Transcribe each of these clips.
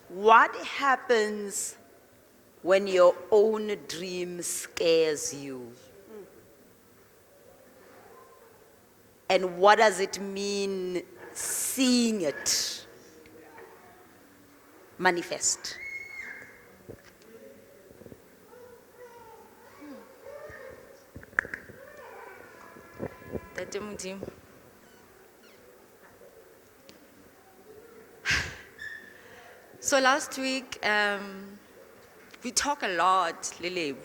What happens when your own dream scares you? And what does it mean seeing it manifest? Tate Modimo. So last week, we talk a lot, Lebo.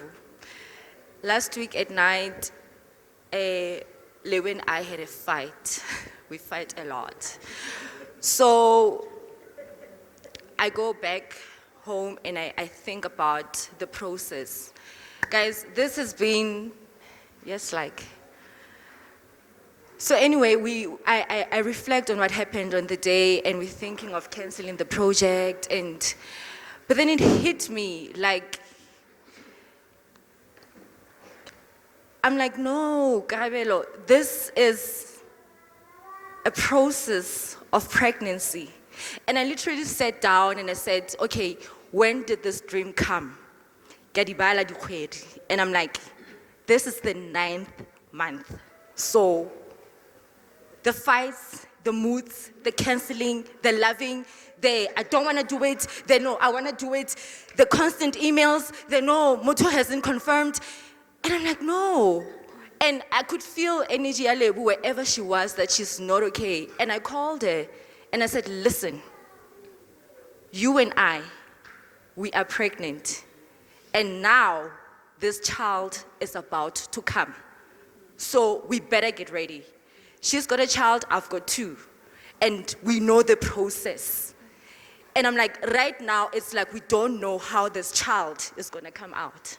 Last week at night, Lebo and I had a fight. We fight a lot. So I go back home and I think about the process. Guys, this has been, yes, like. So anyway, I reflect on what happened on the day, and we're thinking of canceling the project, but then it hit me, like, I'm like, no, Karabelo, this is a process of pregnancy. And I literally sat down and I said, okay, when did this dream come? And I'm like, this is the 9th month. So the fights, the moods, the canceling, the loving, I don't want to do it, they know I want to do it, the constant emails, they know Moto hasn't confirmed. And I'm like, no. And I could feel energy Lebu wherever she was that she's not okay. And I called her and I said, listen, you and I, we are pregnant. And now this child is about to come. So we better get ready. She's got a child, I've got 2. And we know the process. And I'm like, right now, it's like we don't know how this child is gonna come out.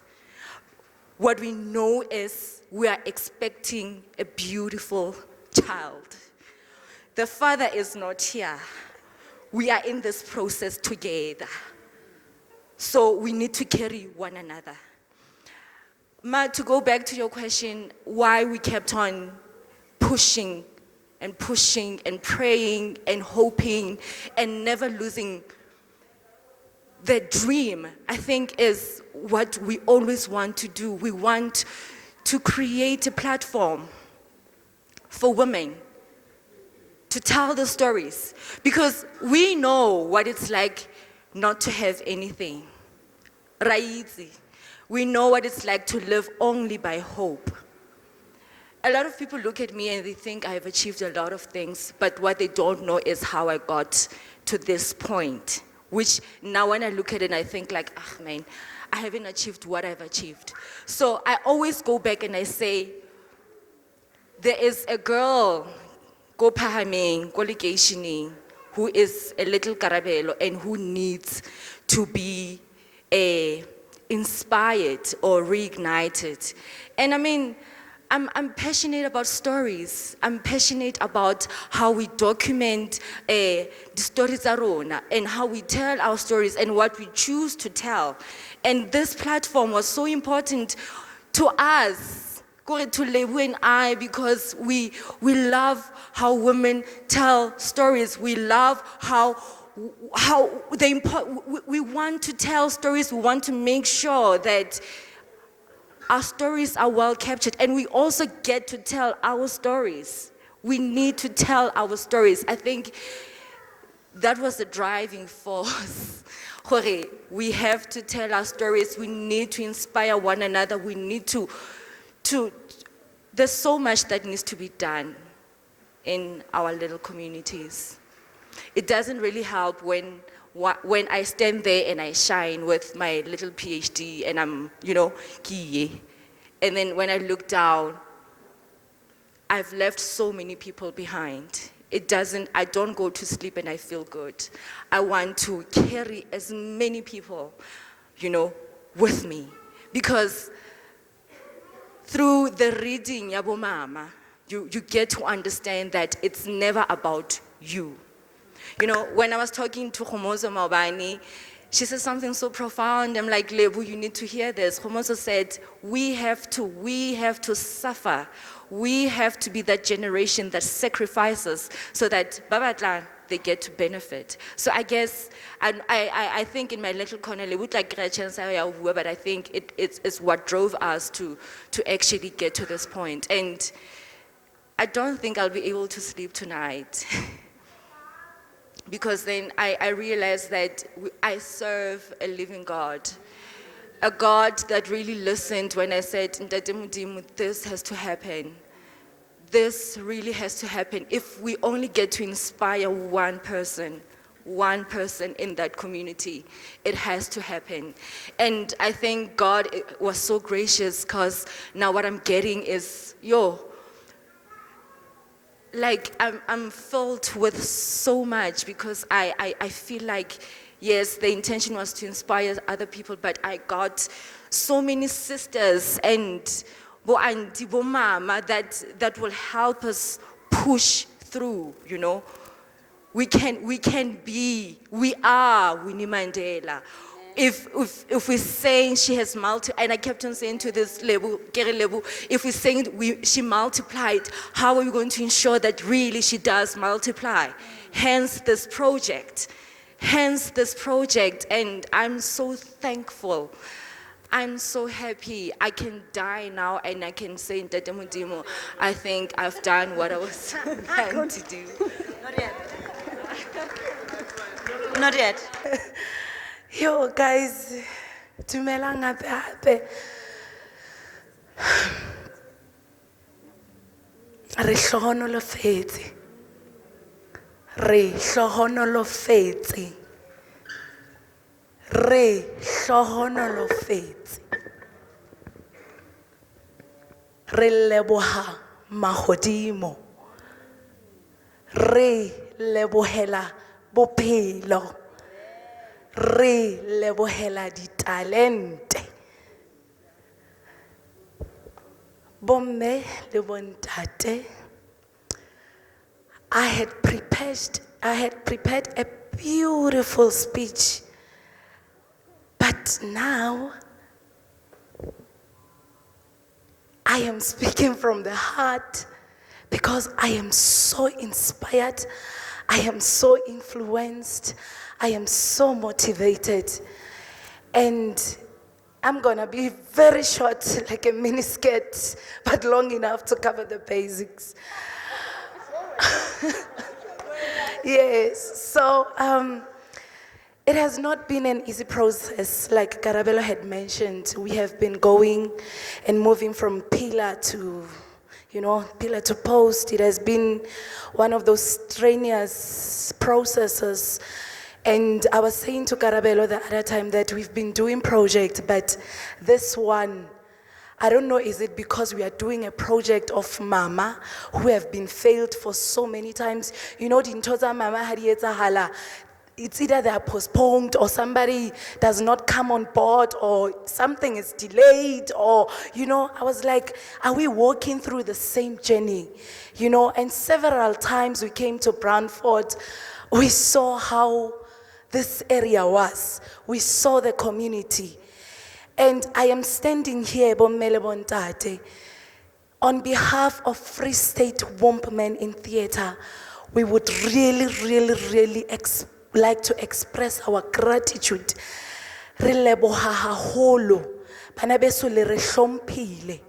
What we know is we are expecting a beautiful child. The father is not here. We are in this process together. So we need to carry one another. Ma, to go back to your question, why we kept on pushing and pushing and praying and hoping and never losing the dream, I think, is what we always want to do. We want to create a platform for women to tell the stories, because we know what it's like not to have anything. Raizi. We know what it's like to live only by hope. A lot of people look at me and they think I have achieved a lot of things, but what they don't know is how I got to this point, which now when I look at it, I think like, ah, man, I haven't achieved what I've achieved. So I always go back and I say, there is a girl, Go Pahameng, Go Lekeisheneng, who is a little Karabelo and who needs to be inspired or reignited. And I mean, I'm passionate about stories. I'm passionate about how we document the stories arona and how we tell our stories and what we choose to tell. And this platform was so important to us, to Lebo and I, because we love how women tell stories. We love how we want to tell stories. We want to make sure that our stories are well captured, and we also get to tell our stories. We need to tell our stories. I think that was the driving force. We have to tell our stories. We need to inspire one another. We need to there's so much that needs to be done in our little communities. It doesn't really help when I stand there and I shine with my little PhD and I'm, kiye. And then when I look down, I've left so many people behind. I don't go to sleep and I feel good. I want to carry as many people, with me. Because through the reading, Yabo Mama, you get to understand that it's never about you. When I was talking to Khomozo Maubani, she said something so profound. I'm like, Lebo, you need to hear this. Khomozo said, we have to suffer. We have to be that generation that sacrifices so that Babatla, they get to benefit. So I guess, and I think in my little corner, it would like a chance, but I think it's what drove us to actually get to this point. And I don't think I'll be able to sleep tonight. Because then I realized that I serve a living God. A God that really listened when I said, "Ntate Modimo, this has to happen. This really has to happen. If we only get to inspire one person in that community, it has to happen." And I think God was so gracious, because now what I'm getting is, like I'm filled with so much, because I feel like, yes, the intention was to inspire other people, but I got so many sisters and bo auntie, bo mama that will help us push through, We are Winnie Mandela. If we're saying she has and I kept on saying to this Lebo, if we're saying she multiplied, how are we going to ensure that really she does multiply? Hence this project, and I'm so thankful. I'm so happy. I can die now and I can say, Ntate Modimo, I think I've done what I was meant to do. Not yet. Not yet. Yo, guys, dumelang hape. Re hlohonolofetse. Re hlohonolofetse. Re hlohonolofetse. Re leboha mahodimo. Re lebohela bophelo. Re lebohela ditalente. Bomme le bontate, I had prepared a beautiful speech, but now I am speaking from the heart, because I am so inspired, I am so influenced, I am so motivated, and I'm gonna be very short, like a mini skirt, but long enough to cover the basics. Yes, so it has not been an easy process. Like Karabelo had mentioned, we have been going and moving from pillar to post. It has been one of those strenuous processes. And I was saying to Karabelo the other time that we've been doing projects, but this one, I don't know, is it because we are doing a project of mama who have been failed for so many times? Dintoza mama hadieta hala. It's either they are postponed or somebody does not come on board or something is delayed or, I was like, are we walking through the same journey? And several times we came to Brantford, we saw how this area was. We saw the community. And I am standing here, Bommele Bontate, on behalf of Free State Women in Theatre. We would really, really, really like to express our gratitude. Re leboha haholo, bana beso le re hlomphile.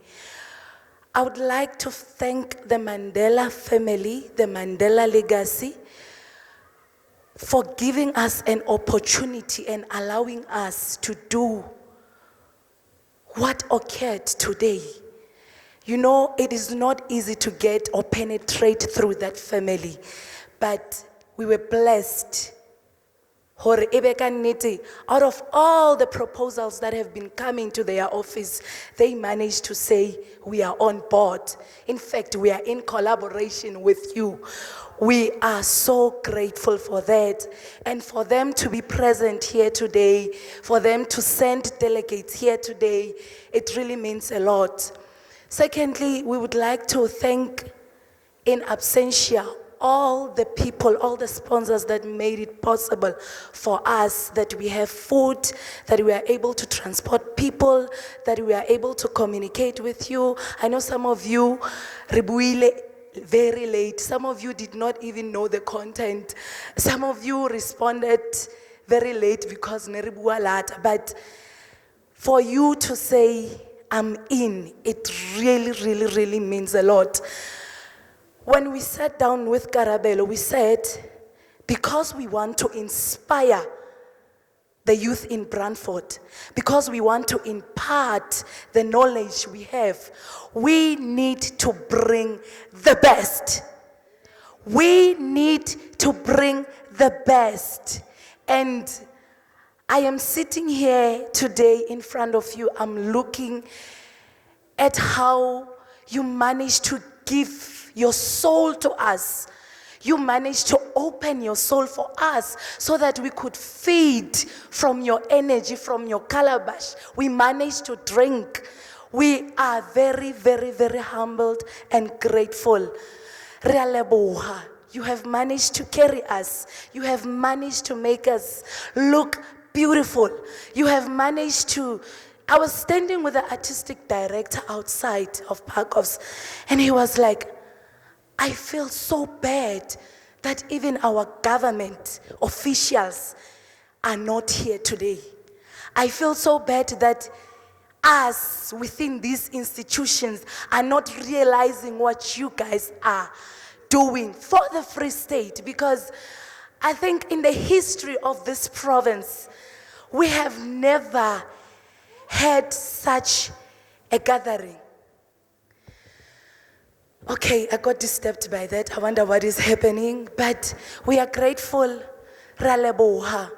I would like to thank the Mandela family, the Mandela legacy, for giving us an opportunity and allowing us to do what occurred today. It is not easy to get or penetrate through that family, but we were blessed. Out of all the proposals that have been coming to their office, they managed to say, we are on board. In fact, we are in collaboration with you. We are so grateful for that. And for them to be present here today, for them to send delegates here today, it really means a lot. Secondly, we would like to thank in absentia all the people, all the sponsors that made it possible for us, that we have food, that we are able to transport people, that we are able to communicate with you. I know some of you, Ribuile, very late. Some of you did not even know the content. Some of you responded very late because neribua lata. But for you to say, I'm in, it really, really, really means a lot. When we sat down with Karabelo, we said, because we want to inspire the youth in Brantford, because we want to impart the knowledge we have, we need to bring the best. We need to bring the best. And I am sitting here today in front of you. I'm looking at how you managed to give your soul to us. You managed to open your soul for us so that we could feed from your energy, from your calabash. We managed to drink. We are very, very, very humbled and grateful. Re a leboha. You have managed to carry us. You have managed to make us look beautiful. You have managed to. I was standing with the artistic director outside of Parkovs, and he was like, I feel so bad that even our government officials are not here today. I feel so bad that us within these institutions are not realizing what you guys are doing for the Free State, because I think in the history of this province, we have never had such a gathering. Okay, I got disturbed by that. I wonder what is happening, but we are grateful. Ra leboha.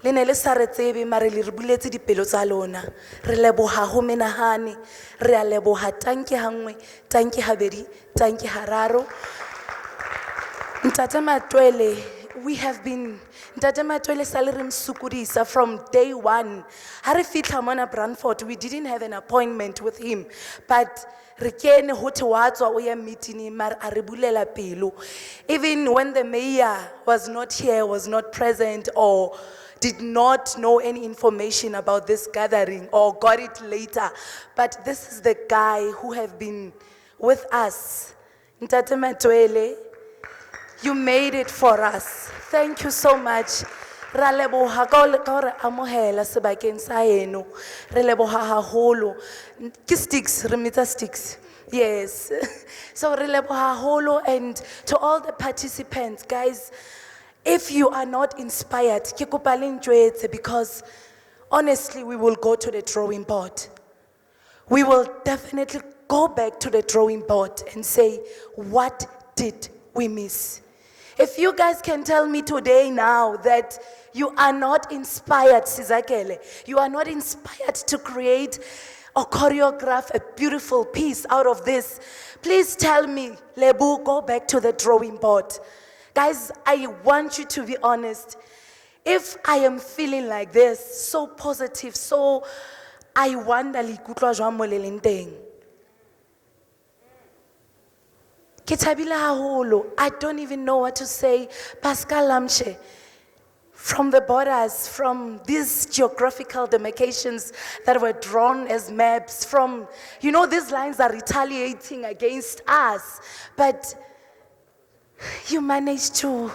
Le ne le sa re tsebe mare le re buletse dipelo tsa lona. Re leboha ho menahane. Re a leboha tanki hangwe, tanki habedi, tanki hararo. Ntate Matwele, we have been Ntate Matwele sa le re msukudisa from day one. Ha re fitla mona Brantford, we didn't have an appointment with him, but re kene ho the wa tswa o ya meeting mara a re bulela pelo. Even when the mayor was not here, was not present, or did not know any information about this gathering or got it later, but this is the guy who have been with us. Ntate Matwele, you made it for us. Thank you so much. Ra leboha ka re amohela sebakeng sa heno. Re leboha haholo. Ke sticks, re mitsa sticks. Yes. So re leboha haholo, and to all the participants, guys, if you are not inspired, ke kopa le ntjwetse, because honestly we will go to the drawing board. We will definitely go back to the drawing board and say, what did we miss? If you guys can tell me today now that you are not inspired, Sizakele, you are not inspired to create or choreograph a beautiful piece out of this, please tell me, Lebo, go back to the drawing board. Guys, I want you to be honest. If I am feeling like this, so positive, so I wonder li kutlwa jwang mo leleng. Ke thabile haholo. I don't even know what to say. Pascal Lamche, from the borders, from these geographical demarcations that were drawn as maps, from, you know, these lines are retaliating against us, but you managed to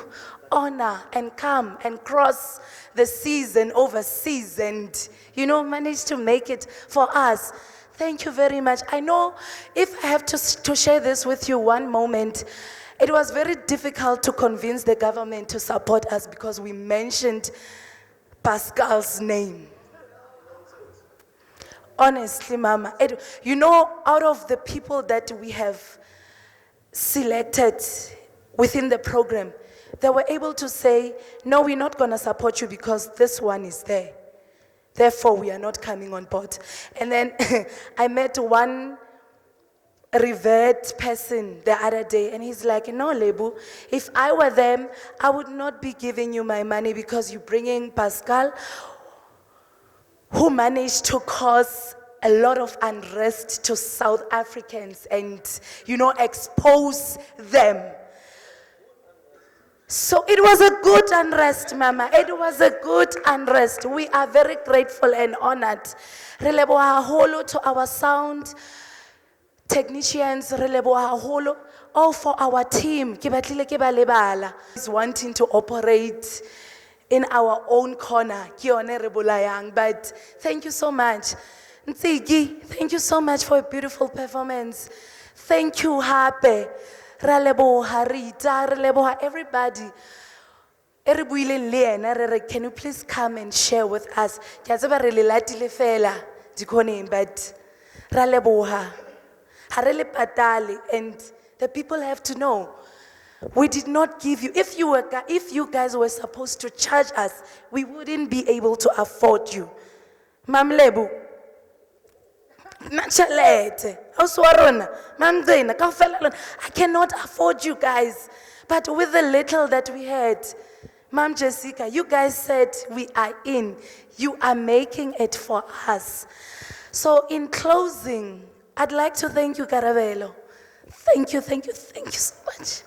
honor and come and cross the seas and overseas and, you know, managed to make it for us. Thank you very much. I know if I have to share this with you one moment, it was very difficult to convince the government to support us because we mentioned Pascal's name. Honestly, Mama, you know, out of the people that we have selected within the program, they were able to say, no, we're not going to support you because this one is there. Therefore, we are not coming on board. And then I met one revered person the other day, and he's like, no, Lebu, if I were them, I would not be giving you my money because you're bringing Pascal, who managed to cause a lot of unrest to South Africans and, you know, expose them. So it was a good unrest, Mama. It was a good unrest. We are very grateful and honored. Re leboha haholo to our sound technicians. Re leboha haholo oh, for our team, ke batlile ke ba lebala, is wanting to operate in our own corner, ke yone re bolayang. But thank you so much. Ntsiki, thank you so much for a beautiful performance. Thank you, Hape. Ra leboha Rita, ra leboha everybody. E re buileng le ena, re re, can you please come and share with us? Ke a tseba re le latile fela dikhoneng, but ra leboha. Ha re le patale, and the people have to know. We did not give you, if you guys were supposed to charge us, we wouldn't be able to afford you. Mam Lebo, Nachalete, Oswarona, Mam Dana, I cannot afford you guys. But with the little that we had, Mam Jessica, you guys said we are in. You are making it for us. So in closing, I'd like to thank you, Karabelo. Thank you so much.